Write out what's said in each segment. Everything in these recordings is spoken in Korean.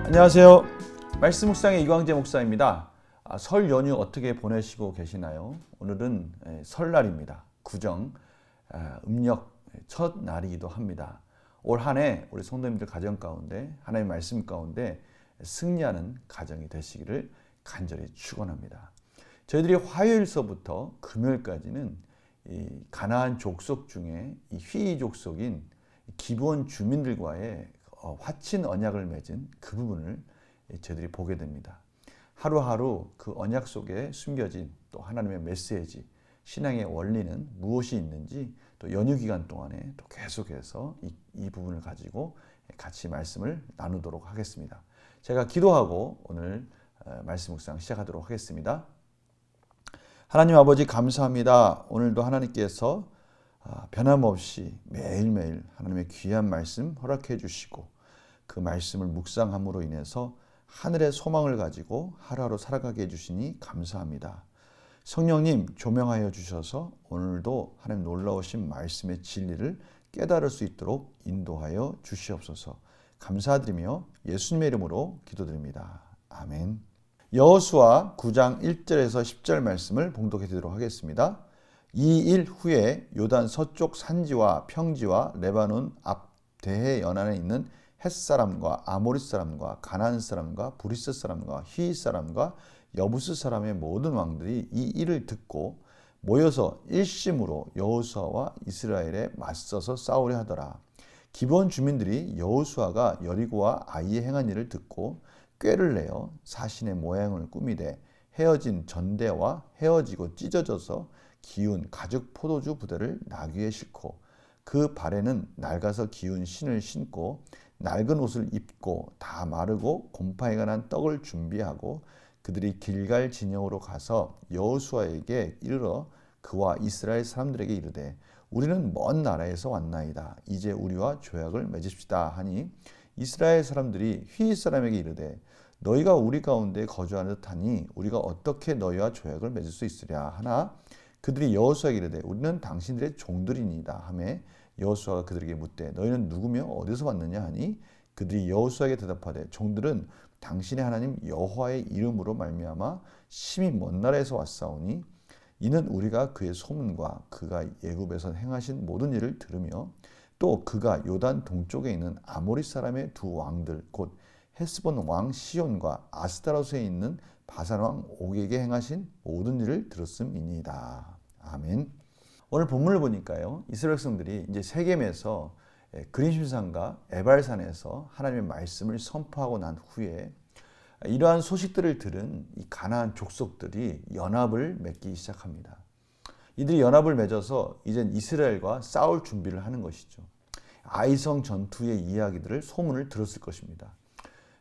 안녕하세요. 말씀 묵상의 이광재 목사입니다. 설 연휴 어떻게 보내시고 계시나요? 오늘은 설날입니다. 구정, 음력 첫 날이기도 합니다. 올 한 해 우리 성도님들 가정 가운데 하나님의 말씀 가운데 승리하는 가정이 되시기를 간절히 축원합니다. 저희들이 화요일서부터 금요일까지는 이 가나안 족속 중에 이 휘이 족속인 기브온 주민들과의 화친 언약을 맺은 그 부분을 저희들이 보게 됩니다. 하루하루 그 언약 속에 숨겨진 또 하나님의 메시지, 신앙의 원리는 무엇이 있는지 또 연휴 기간 동안에 또 계속해서 이 부분을 가지고 같이 말씀을 나누도록 하겠습니다. 제가 기도하고 오늘 말씀 묵상 시작하도록 하겠습니다. 하나님 아버지 감사합니다. 오늘도 하나님께서 변함없이 매일매일 하나님의 귀한 말씀 허락해 주시고 그 말씀을 묵상함으로 인해서 하늘의 소망을 가지고 하루하루 살아가게 해주시니 감사합니다. 성령님 조명하여 주셔서 오늘도 하나님 놀라우신 말씀의 진리를 깨달을 수 있도록 인도하여 주시옵소서. 감사드리며 예수님의 이름으로 기도드립니다. 아멘. 여호수아 9장 1절에서 10절 말씀을 봉독해 드리도록 하겠습니다. 이 일 후에 요단 서쪽 산지와 평지와 레바논 앞 대해 연안에 있는 헷사람과 아모리 사람과 가나안 사람과 브리스 사람과 휘 사람과 여부스 사람의 모든 왕들이 이 일을 듣고 모여서 일심으로 여호수아와 이스라엘에 맞서서 싸우려 하더라. 기브온 주민들이 여호수아가 여리고와 아이에 행한 일을 듣고 꾀를 내어 사신의 모양을 꾸미되 헤어진 전대와 헤어지고 찢어져서 기운 가죽 포도주 부대를 나귀에 싣고 그 발에는 낡아서 기운 신을 신고 낡은 옷을 입고 다 마르고 곰팡이가 난 떡을 준비하고 그들이 길갈 진영으로 가서 여호수아에게 이르러 그와 이스라엘 사람들에게 이르되 우리는 먼 나라에서 왔나이다. 이제 우리와 조약을 맺읍시다 하니 이스라엘 사람들이 휘 사람에게 이르되 너희가 우리 가운데 거주하는 듯하니 우리가 어떻게 너희와 조약을 맺을 수 있으랴 하나 그들이 여호수아에게 이르되 우리는 당신들의 종들이니이다 하매 여호수아가 그들에게 묻되 너희는 누구며 어디서 왔느냐 하니 그들이 여호수아에게 대답하되 종들은 당신의 하나님 여호와의 이름으로 말미암아 심히 먼 나라에서 왔사오니 이는 우리가 그의 소문과 그가 애굽에서 행하신 모든 일을 들으며 또 그가 요단 동쪽에 있는 아모리 사람의 두 왕들 곧 헤스본 왕 시온과 아스타로스에 있는 바산 왕 옥에게 행하신 모든 일을 들었음이니이다. 아멘. 오늘 본문을 보니까요, 이스라엘 백성들이 이제 세겜에서 그림심산과 에발산에서 하나님의 말씀을 선포하고 난 후에 이러한 소식들을 들은 이 가나안 족속들이 연합을 맺기 시작합니다. 이들이 연합을 맺어서 이제 이스라엘과 싸울 준비를 하는 것이죠. 아이성 전투의 이야기들을 소문을 들었을 것입니다.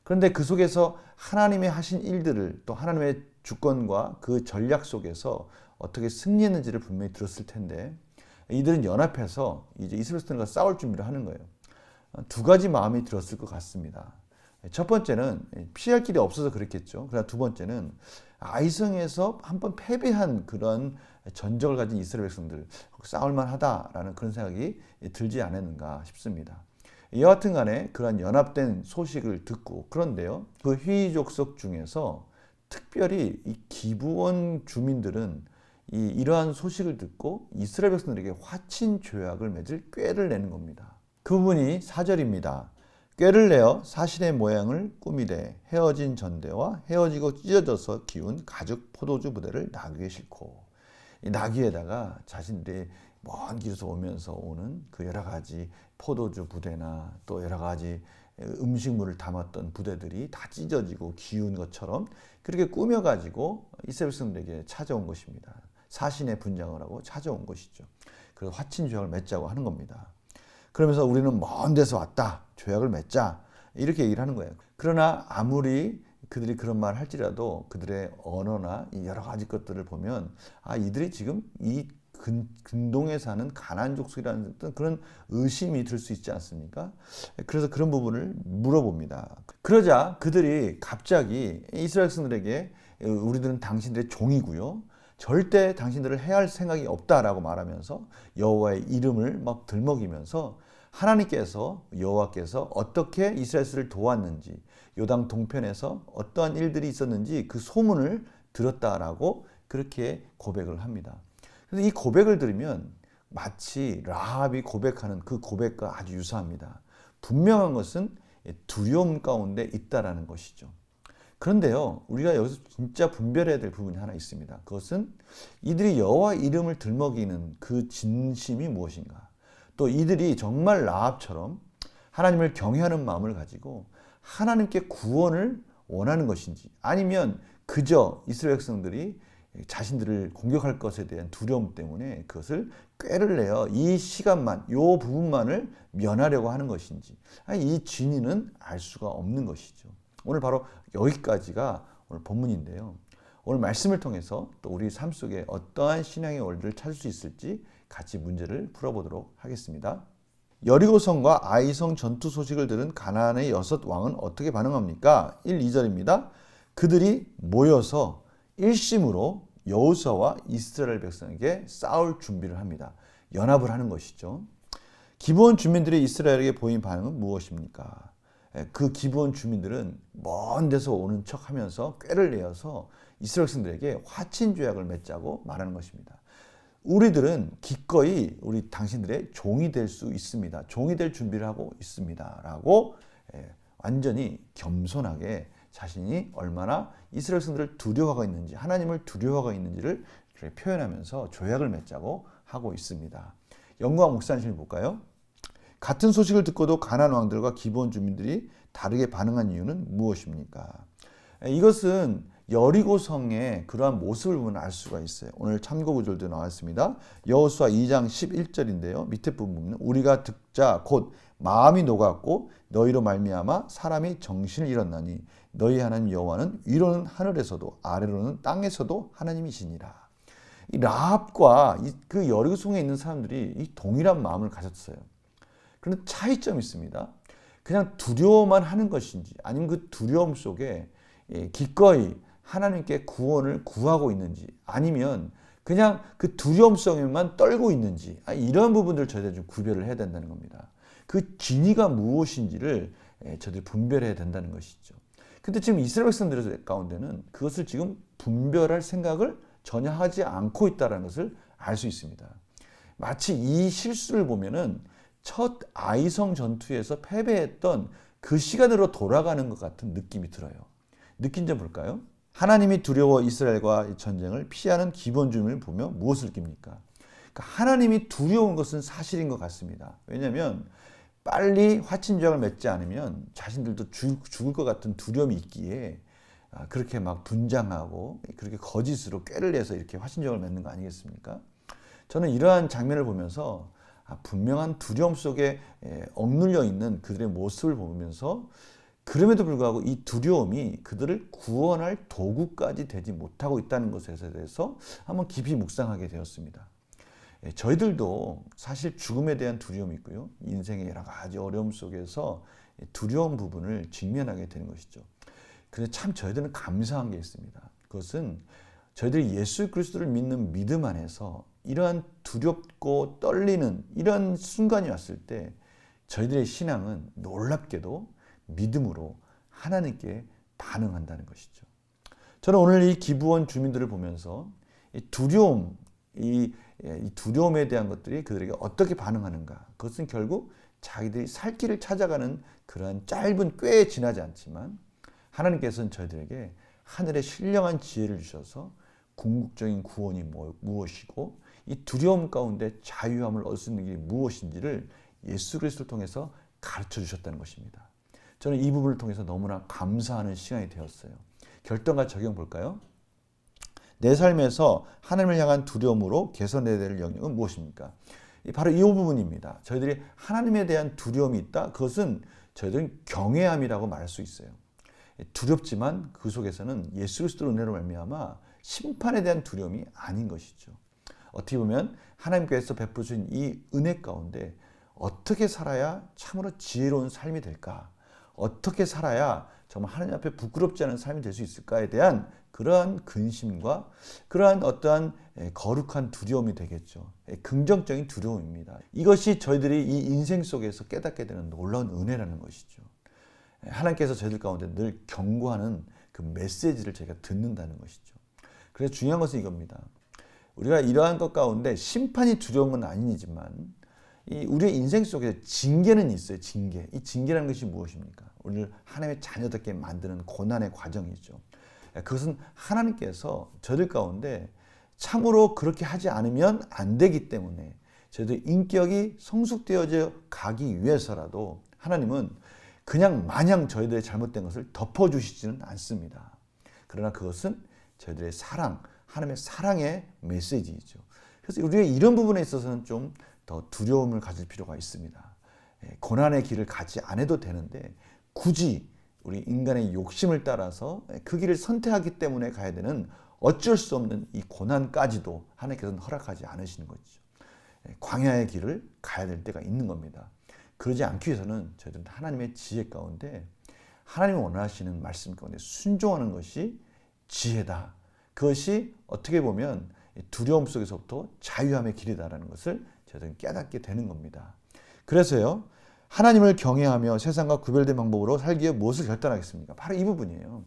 그런데 그 속에서 하나님의 하신 일들을 또 하나님의 주권과 그 전략 속에서 어떻게 승리했는지를 분명히 들었을 텐데 이들은 연합해서 이제 이스라엘 백성들과 싸울 준비를 하는 거예요. 두 가지 마음이 들었을 것 같습니다. 첫 번째는 피할 길이 없어서 그랬겠죠. 그러나 두 번째는 아이성에서 한번 패배한 그런 전적을 가진 이스라엘 백성들 싸울만 하다라는 그런 생각이 들지 않았는가 싶습니다. 여하튼 간에 그러한 연합된 소식을 듣고 그런데요. 그 휘이 족속 중에서 특별히 이 기브온 주민들은 이러한 소식을 듣고 이스라엘 백성들에게 화친 조약을 맺을 꾀를 내는 겁니다. 그 부분이 4절입니다. 꾀를 내어 사신의 모양을 꾸미되 헤어진 전대와 헤어지고 찢어져서 기운 가죽 포도주 부대를 나귀에 싣고 이 나귀에다가 자신들이 먼 길에서 오면서 오는 그 여러 가지 포도주 부대나 또 여러 가지 음식물을 담았던 부대들이 다 찢어지고 기운 것처럼 그렇게 꾸며가지고 이스라엘 백성들에게 찾아온 것입니다. 사신의 분장을 하고 찾아온 것이죠. 그래서 화친 조약을 맺자고 하는 겁니다. 그러면서 우리는 먼 데서 왔다. 조약을 맺자. 이렇게 얘기를 하는 거예요. 그러나 아무리 그들이 그런 말을 할지라도 그들의 언어나 여러 가지 것들을 보면 이들이 지금 이 근동에 사는 가나안 족속이라는 그런 의심이 들 수 있지 않습니까? 그래서 그런 부분을 물어봅니다. 그러자 그들이 갑자기 이스라엘 백성들에게 우리들은 당신들의 종이고요. 절대 당신들을 해할 생각이 없다라고 말하면서 여호와의 이름을 막 들먹이면서 하나님께서 여호와께서 어떻게 이스라엘을 도왔는지 요단 동편에서 어떠한 일들이 있었는지 그 소문을 들었다라고 그렇게 고백을 합니다. 그래서 이 고백을 들으면 마치 라합이 고백하는 그 고백과 아주 유사합니다. 분명한 것은 두려움 가운데 있다라는 것이죠. 그런데요, 우리가 여기서 진짜 분별해야 될 부분이 하나 있습니다. 그것은 이들이 여호와 이름을 들먹이는 그 진심이 무엇인가? 또 이들이 정말 라합처럼 하나님을 경외하는 마음을 가지고 하나님께 구원을 원하는 것인지, 아니면 그저 이스라엘 백성들이 자신들을 공격할 것에 대한 두려움 때문에 그것을 꾀를 내어 이 시간만, 이 부분만을 면하려고 하는 것인지, 이 진위는 알 수가 없는 것이죠. 오늘 바로 여기까지가 오늘 본문인데요. 오늘 말씀을 통해서 또 우리 삶 속에 어떠한 신앙의 원리를 찾을 수 있을지 같이 문제를 풀어보도록 하겠습니다. 여리고성과 아이성 전투 소식을 들은 가나안의 6 왕은 어떻게 반응합니까? 1, 2절입니다. 그들이 모여서 일심으로 여호수아와 이스라엘 백성에게 싸울 준비를 합니다. 연합을 하는 것이죠. 기브온 주민들이 이스라엘에게 보인 반응은 무엇입니까? 그 기브온 주민들은 먼 데서 오는 척하면서 꾀를 내어서 이스라엘 백성들에게 화친 조약을 맺자고 말하는 것입니다. 우리들은 기꺼이 우리 당신들의 종이 될 수 있습니다. 종이 될 준비를 하고 있습니다. 라고 완전히 겸손하게 자신이 얼마나 이스라엘 백성들을 두려워하고 있는지, 하나님을 두려워하고 있는지를 표현하면서 조약을 맺자고 하고 있습니다. 영광 목사님을 볼까요? 같은 소식을 듣고도 가나안 왕들과 기브온 주민들이 다르게 반응한 이유는 무엇입니까? 이것은 여리고성의 그러한 모습을 보면 알 수가 있어요. 오늘 참고 구절도 나왔습니다. 여호수아 2장 11절인데요. 밑에 부분 보면 우리가 듣자 곧 마음이 녹았고 너희로 말미암아 사람이 정신을 잃었나니 너희 하나님 여호와는 위로는 하늘에서도 아래로는 땅에서도 하나님이시니라. 이 라합과 그 여리고성에 있는 사람들이 이 동일한 마음을 가졌어요. 그런데 차이점이 있습니다. 그냥 두려워만 하는 것인지, 아니면 그 두려움 속에 기꺼이 하나님께 구원을 구하고 있는지, 아니면 그냥 그 두려움 속에만 떨고 있는지, 이런 부분들을 저희들이 좀 구별을 해야 된다는 겁니다. 그 진위가 무엇인지를 저희들이 분별해야 된다는 것이죠. 근데 지금 이스라엘 백성들 가운데는 그것을 지금 분별할 생각을 전혀 하지 않고 있다는 것을 알 수 있습니다. 마치 이 실수를 보면은 첫 아이성 전투에서 패배했던 그 시간으로 돌아가는 것 같은 느낌이 들어요. 느낀 점 볼까요? 하나님이 두려워 이스라엘과 전쟁을 피하는 기브온 주민을 보며 무엇을 느낍니까? 그러니까 하나님이 두려운 것은 사실인 것 같습니다. 왜냐하면 빨리 화친 조약을 맺지 않으면 자신들도 죽을 것 같은 두려움이 있기에 그렇게 막 분장하고 그렇게 거짓으로 꾀를 내서 이렇게 화친 조약을 맺는 거 아니겠습니까? 저는 이러한 장면을 보면서 분명한 두려움 속에 억눌려 있는 그들의 모습을 보면서 그럼에도 불구하고 이 두려움이 그들을 구원할 도구까지 되지 못하고 있다는 것에 대해서 한번 깊이 묵상하게 되었습니다. 저희들도 사실 죽음에 대한 두려움이 있고요. 인생의 여러 가지 어려움 속에서 두려운 부분을 직면하게 되는 것이죠. 그런데 참 저희들은 감사한 게 있습니다. 그것은 저희들이 예수 그리스도를 믿는 믿음 안에서 이러한 두렵고 떨리는 이런 순간이 왔을 때 저희들의 신앙은 놀랍게도 믿음으로 하나님께 반응한다는 것이죠. 저는 오늘 이 기브온 주민들을 보면서 이 두려움, 이 두려움에 대한 것들이 그들에게 어떻게 반응하는가, 그것은 결국 자기들이 살 길을 찾아가는 그러한 짧은 꾀에 지나지 않지만 하나님께서는 저희들에게 하늘의 신령한 지혜를 주셔서 궁극적인 구원이 무엇이고 이 두려움 가운데 자유함을 얻을 수 있는 게 무엇인지를 예수 그리스도를 통해서 가르쳐 주셨다는 것입니다. 저는 이 부분을 통해서 너무나 감사하는 시간이 되었어요. 결단과 적용 볼까요? 내 삶에서 하나님을 향한 두려움으로 개선해야 될 영역은 무엇입니까? 바로 이 부분입니다. 저희들이 하나님에 대한 두려움이 있다. 그것은 저희들은 경외함이라고 말할 수 있어요. 두렵지만 그 속에서는 예수 그리스도의 은혜로 말미암아 심판에 대한 두려움이 아닌 것이죠. 어떻게 보면 하나님께서 베풀어 주신 이 은혜 가운데 어떻게 살아야 참으로 지혜로운 삶이 될까? 어떻게 살아야 정말 하나님 앞에 부끄럽지 않은 삶이 될 수 있을까에 대한 그러한 근심과 그러한 어떠한 거룩한 두려움이 되겠죠. 긍정적인 두려움입니다. 이것이 저희들이 이 인생 속에서 깨닫게 되는 놀라운 은혜라는 것이죠. 하나님께서 저희들 가운데 늘 경고하는 그 메시지를 저희가 듣는다는 것이죠. 그래서 중요한 것은 이겁니다. 우리가 이러한 것 가운데 심판이 두려운 건 아니지만 우리의 인생 속에 징계는 있어요. 징계. 이 징계라는 것이 무엇입니까? 우리를 하나님의 자녀답게 만드는 고난의 과정이죠. 그것은 하나님께서 저들 가운데 참으로 그렇게 하지 않으면 안 되기 때문에 저희들 인격이 성숙되어져 가기 위해서라도 하나님은 그냥 마냥 저희들의 잘못된 것을 덮어주시지는 않습니다. 그러나 그것은 저희들의 사랑, 하나님의 사랑의 메시지이죠. 그래서 우리가 이런 부분에 있어서는 좀 더 두려움을 가질 필요가 있습니다. 고난의 길을 가지 않아도 되는데 굳이 우리 인간의 욕심을 따라서 그 길을 선택하기 때문에 가야 되는 어쩔 수 없는 이 고난까지도 하나님께서는 허락하지 않으시는 거죠. 광야의 길을 가야 될 때가 있는 겁니다. 그러지 않기 위해서는 저희들은 하나님의 지혜 가운데 하나님이 원하시는 말씀 가운데 순종하는 것이 지혜다. 그것이 어떻게 보면 두려움 속에서부터 자유함의 길이다라는 것을 저희들은 깨닫게 되는 겁니다. 그래서요, 하나님을 경외하며 세상과 구별된 방법으로 살기 위해 무엇을 결단하겠습니까? 바로 이 부분이에요.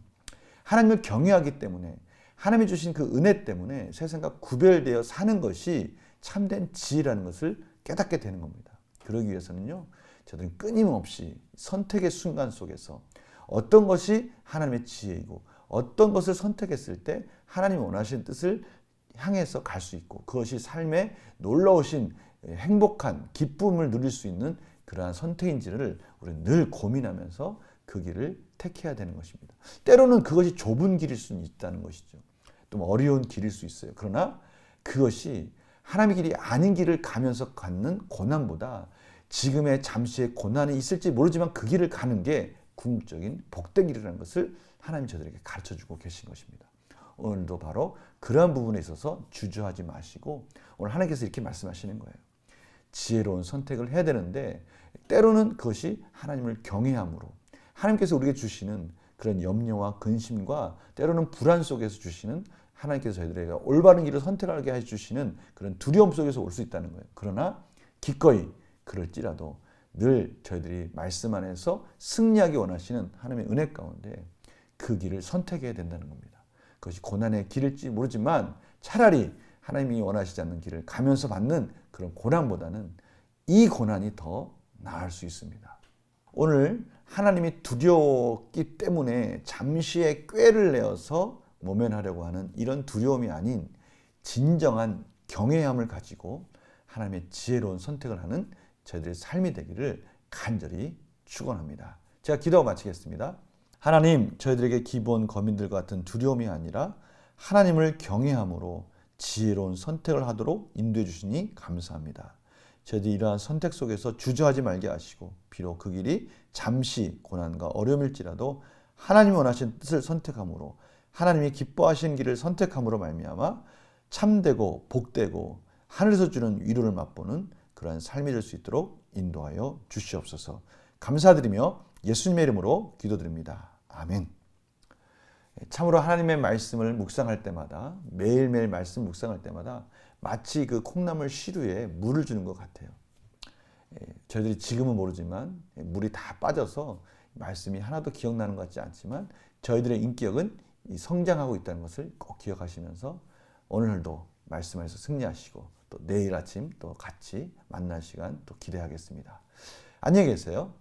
하나님을 경외하기 때문에 하나님이 주신 그 은혜 때문에 세상과 구별되어 사는 것이 참된 지혜라는 것을 깨닫게 되는 겁니다. 그러기 위해서는요, 저들은 끊임없이 선택의 순간 속에서 어떤 것이 하나님의 지혜이고 어떤 것을 선택했을 때 하나님이 원하시는 뜻을 향해서 갈 수 있고 그것이 삶의 놀라우신 행복한 기쁨을 누릴 수 있는 그러한 선택인지를 우리는 늘 고민하면서 그 길을 택해야 되는 것입니다. 때로는 그것이 좁은 길일 수는 있다는 것이죠. 좀 어려운 길일 수 있어요. 그러나 그것이 하나님의 길이 아닌 길을 가면서 갖는 고난보다 지금의 잠시의 고난이 있을지 모르지만 그 길을 가는 게 궁극적인 복된 길이라는 것을 하나님 저들에게 가르쳐주고 계신 것입니다. 오늘도 바로 그러한 부분에 있어서 주저하지 마시고 오늘 하나님께서 이렇게 말씀하시는 거예요. 지혜로운 선택을 해야 되는데 때로는 그것이 하나님을 경외함으로 하나님께서 우리에게 주시는 그런 염려와 근심과 때로는 불안 속에서 주시는 하나님께서 저희들에게 올바른 길을 선택하게 해주시는 그런 두려움 속에서 올 수 있다는 거예요. 그러나 기꺼이 그럴지라도 늘 저희들이 말씀 안에서 승리하기 원하시는 하나님의 은혜 가운데 그 길을 선택해야 된다는 겁니다. 그것이 고난의 길일지 모르지만 차라리 하나님이 원하시지 않는 길을 가면서 받는 그런 고난보다는 이 고난이 더 나을 수 있습니다. 오늘 하나님이 두려웠기 때문에 잠시의 꾀를 내어서 모면하려고 하는 이런 두려움이 아닌 진정한 경외함을 가지고 하나님의 지혜로운 선택을 하는 저희들의 삶이 되기를 간절히 축원합니다. 제가 기도하고 마치겠습니다. 하나님, 저희들에게 기본 거민들과 같은 두려움이 아니라 하나님을 경외함으로 지혜로운 선택을 하도록 인도해 주시니 감사합니다. 저희들이 이러한 선택 속에서 주저하지 말게 하시고 비록 그 길이 잠시 고난과 어려움일지라도 하나님이 원하신 뜻을 선택함으로 하나님이 기뻐하시는 길을 선택함으로 말미암아 참되고 복되고 하늘에서 주는 위로를 맛보는 그러한 삶이 될 수 있도록 인도하여 주시옵소서. 감사드리며 예수님의 이름으로 기도드립니다. 아멘. 참으로 하나님의 말씀을 묵상할 때마다 매일매일 말씀 묵상할 때마다 마치 그 콩나물 시루에 물을 주는 것 같아요. 저희들이 지금은 모르지만 물이 다 빠져서 말씀이 하나도 기억나는 것 같지 않지만 저희들의 인격은 성장하고 있다는 것을 꼭 기억하시면서 오늘도 말씀에서 승리하시고 또 내일 아침 또 같이 만날 시간 또 기대하겠습니다. 안녕히 계세요.